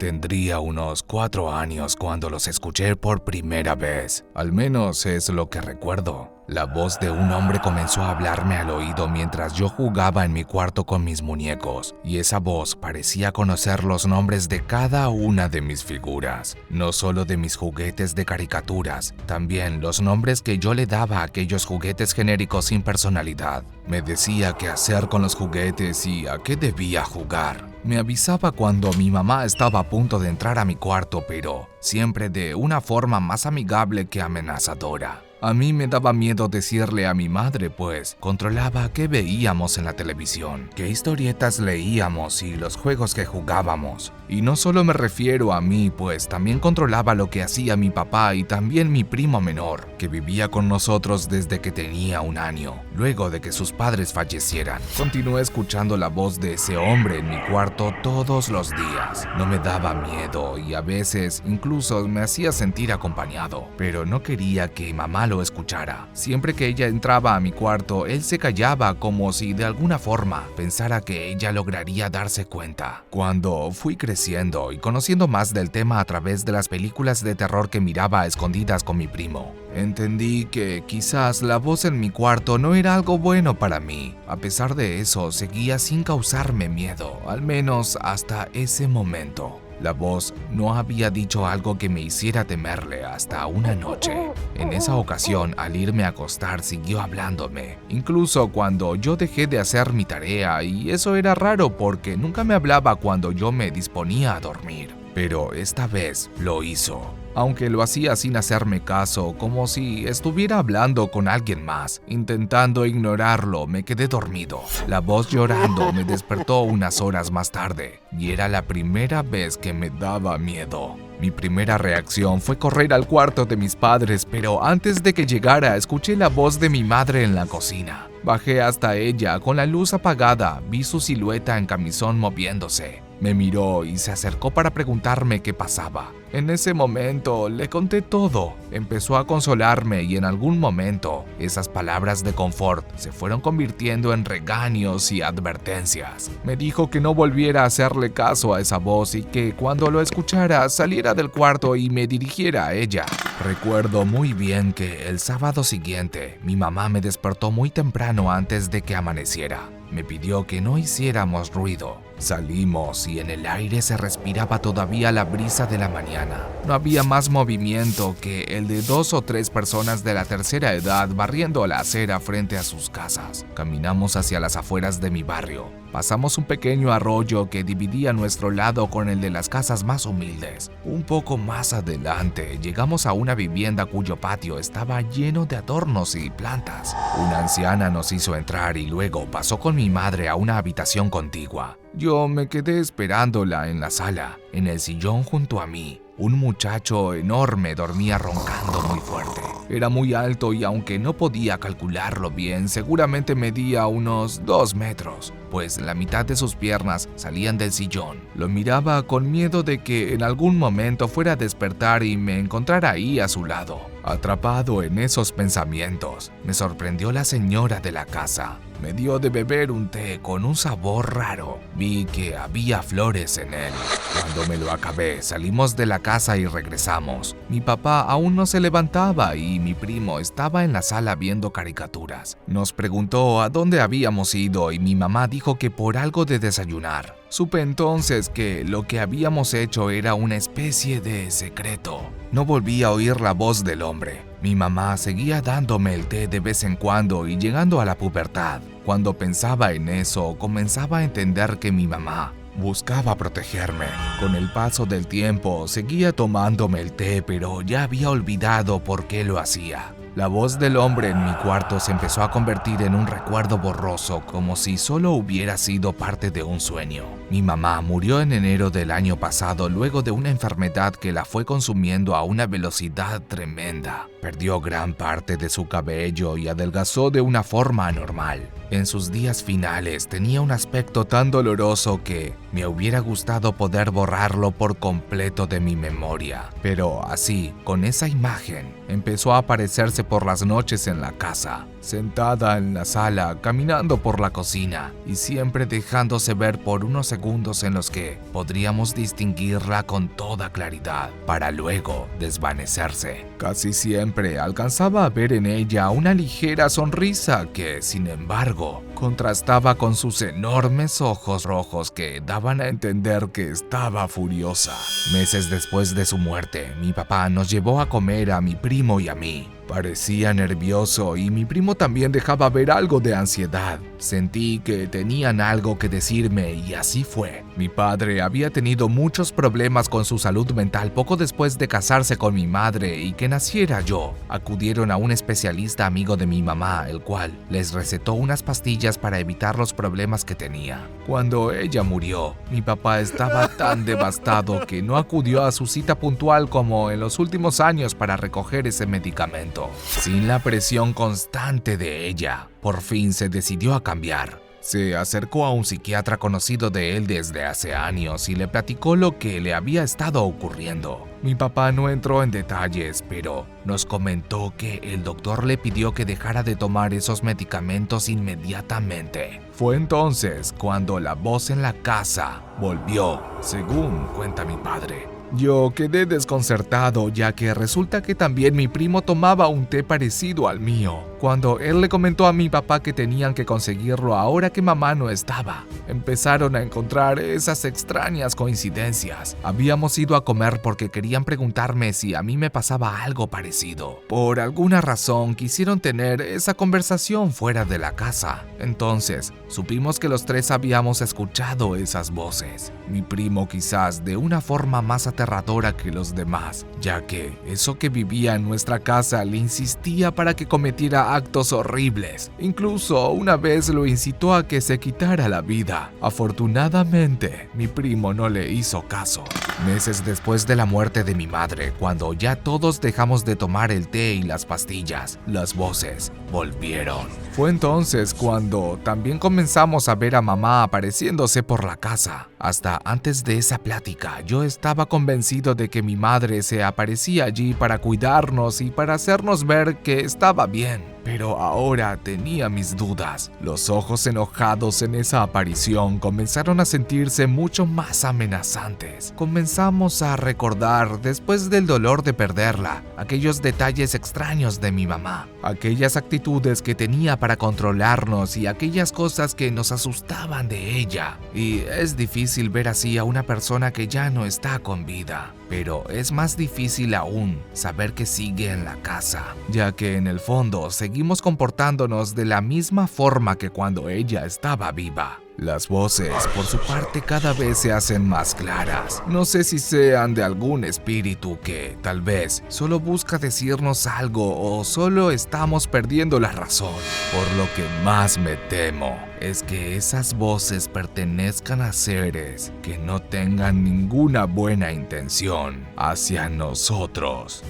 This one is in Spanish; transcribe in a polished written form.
Tendría unos 4 años cuando los escuché por primera vez. Al menos es lo que recuerdo. La voz de un hombre comenzó a hablarme al oído mientras yo jugaba en mi cuarto con mis muñecos, y esa voz parecía conocer los nombres de cada una de mis figuras, no solo de mis juguetes de caricaturas, también los nombres que yo le daba a aquellos juguetes genéricos sin personalidad. Me decía qué hacer con los juguetes y a qué debía jugar. Me avisaba cuando mi mamá estaba a punto de entrar a mi cuarto, pero siempre de una forma más amigable que amenazadora. A mí me daba miedo decirle a mi madre, pues controlaba qué veíamos en la televisión, qué historietas leíamos y los juegos que jugábamos. Y no solo me refiero a mí, pues también controlaba lo que hacía mi papá y también mi primo menor, que vivía con nosotros desde que tenía 1 año, luego de que sus padres fallecieran. Continué escuchando la voz de ese hombre en mi cuarto todos los días. No me daba miedo y a veces incluso me hacía sentir acompañado, pero no quería que mamá lo escuchara. Siempre que ella entraba a mi cuarto, él se callaba como si de alguna forma pensara que ella lograría darse cuenta. Cuando fui creciendo y conociendo más del tema a través de las películas de terror que miraba a escondidas con mi primo, entendí que quizás la voz en mi cuarto no era algo bueno para mí. A pesar de eso, seguía sin causarme miedo, al menos hasta ese momento. La voz no había dicho algo que me hiciera temerle hasta una noche. En esa ocasión, al irme a acostar, siguió hablándome, incluso cuando yo dejé de hacer mi tarea, y eso era raro porque nunca me hablaba cuando yo me disponía a dormir. Pero esta vez lo hizo, aunque lo hacía sin hacerme caso, como si estuviera hablando con alguien más. Intentando ignorarlo, me quedé dormido. La voz llorando me despertó unas horas más tarde, y era la primera vez que me daba miedo. Mi primera reacción fue correr al cuarto de mis padres, pero antes de que llegara, escuché la voz de mi madre en la cocina. Bajé hasta ella, con la luz apagada, vi su silueta en camisón moviéndose. Me miró y se acercó para preguntarme qué pasaba. En ese momento le conté todo. Empezó a consolarme y en algún momento esas palabras de confort se fueron convirtiendo en regaños y advertencias. Me dijo que no volviera a hacerle caso a esa voz y que cuando lo escuchara saliera del cuarto y me dirigiera a ella. Recuerdo muy bien que el sábado siguiente mi mamá me despertó muy temprano antes de que amaneciera. Me pidió que no hiciéramos ruido. Salimos y en el aire se respiraba todavía la brisa de la mañana. No había más movimiento que el de 2 o 3 personas de la tercera edad barriendo la acera frente a sus casas. Caminamos hacia las afueras de mi barrio. Pasamos un pequeño arroyo que dividía nuestro lado con el de las casas más humildes. Un poco más adelante llegamos a una vivienda cuyo patio estaba lleno de adornos y plantas. Una anciana nos hizo entrar y luego pasó con mi madre a una habitación contigua. Yo me quedé esperándola en la sala. En el sillón junto a mí, un muchacho enorme dormía roncando muy fuerte. Era muy alto y aunque no podía calcularlo bien, seguramente medía unos 2 metros, pues la mitad de sus piernas salían del sillón. Lo miraba con miedo de que en algún momento fuera a despertar y me encontrara ahí a su lado. Atrapado en esos pensamientos, me sorprendió la señora de la casa. Me dio de beber un té con un sabor raro. Vi que había flores en él. Cuando me lo acabé, salimos de la casa y regresamos. Mi papá aún no se levantaba y mi primo estaba en la sala viendo caricaturas. Nos preguntó a dónde habíamos ido y mi mamá dijo que por algo de desayunar. Supe entonces que lo que habíamos hecho era una especie de secreto. No volví a oír la voz del hombre. Mi mamá seguía dándome el té de vez en cuando y llegando a la pubertad. Cuando pensaba en eso, comenzaba a entender que mi mamá buscaba protegerme. Con el paso del tiempo, seguía tomándome el té, pero ya había olvidado por qué lo hacía. La voz del hombre en mi cuarto se empezó a convertir en un recuerdo borroso, como si solo hubiera sido parte de un sueño. Mi mamá murió en enero del año pasado luego de una enfermedad que la fue consumiendo a una velocidad tremenda. Perdió gran parte de su cabello y adelgazó de una forma anormal. En sus días finales tenía un aspecto tan doloroso que me hubiera gustado poder borrarlo por completo de mi memoria. Pero así, con esa imagen, empezó a aparecerse por las noches en la casa, sentada en la sala, caminando por la cocina y siempre dejándose ver por unos segundos en los que podríamos distinguirla con toda claridad, para luego desvanecerse. Casi siempre alcanzaba a ver en ella una ligera sonrisa que, sin embargo, contrastaba con sus enormes ojos rojos que daban a entender que estaba furiosa. Meses después de su muerte, mi papá nos llevó a comer a mi primo y a mí. Parecía nervioso y mi primo también dejaba ver algo de ansiedad. Sentí que tenían algo que decirme y así fue. Mi padre había tenido muchos problemas con su salud mental poco después de casarse con mi madre y que naciera yo. Acudieron a un especialista amigo de mi mamá, el cual les recetó unas pastillas para evitar los problemas que tenía. Cuando ella murió, mi papá estaba tan devastado que no acudió a su cita puntual como en los últimos años para recoger ese medicamento. Sin la presión constante de ella, por fin se decidió a cambiar. Se acercó a un psiquiatra conocido de él desde hace años y le platicó lo que le había estado ocurriendo. Mi papá no entró en detalles, pero nos comentó que el doctor le pidió que dejara de tomar esos medicamentos inmediatamente. Fue entonces cuando la voz en la casa volvió, según cuenta mi padre. Yo quedé desconcertado, ya que resulta que también mi primo tomaba un té parecido al mío. Cuando él le comentó a mi papá que tenían que conseguirlo ahora que mamá no estaba, empezaron a encontrar esas extrañas coincidencias. Habíamos ido a comer porque querían preguntarme si a mí me pasaba algo parecido. Por alguna razón quisieron tener esa conversación fuera de la casa. Entonces, supimos que los tres habíamos escuchado esas voces. Mi primo quizás de una forma más aterradora que los demás, ya que eso que vivía en nuestra casa le insistía para que cometiera actos horribles. Incluso una vez lo incitó a que se quitara la vida. Afortunadamente, mi primo no le hizo caso. Meses después de la muerte de mi madre, cuando ya todos dejamos de tomar el té y las pastillas, las voces volvieron. Fue entonces cuando también comenzamos a ver a mamá apareciéndose por la casa. Hasta antes de esa plática, yo estaba convencido de que mi madre se aparecía allí para cuidarnos y para hacernos ver que estaba bien. Pero ahora tenía mis dudas. Los ojos enojados en esa aparición comenzaron a sentirse mucho más amenazantes. Comenzamos a recordar, después del dolor de perderla, aquellos detalles extraños de mi mamá, aquellas actitudes que tenía para controlarnos y aquellas cosas que nos asustaban de ella. Y es difícil ver así a una persona que ya no está con vida. Pero es más difícil aún saber que sigue en la casa, ya que en el fondo seguimos comportándonos de la misma forma que cuando ella estaba viva. Las voces, por su parte, cada vez se hacen más claras. No sé si sean de algún espíritu que, tal vez, solo busca decirnos algo o solo estamos perdiendo la razón. Por lo que más me temo es que esas voces pertenezcan a seres que no tengan ninguna buena intención hacia nosotros.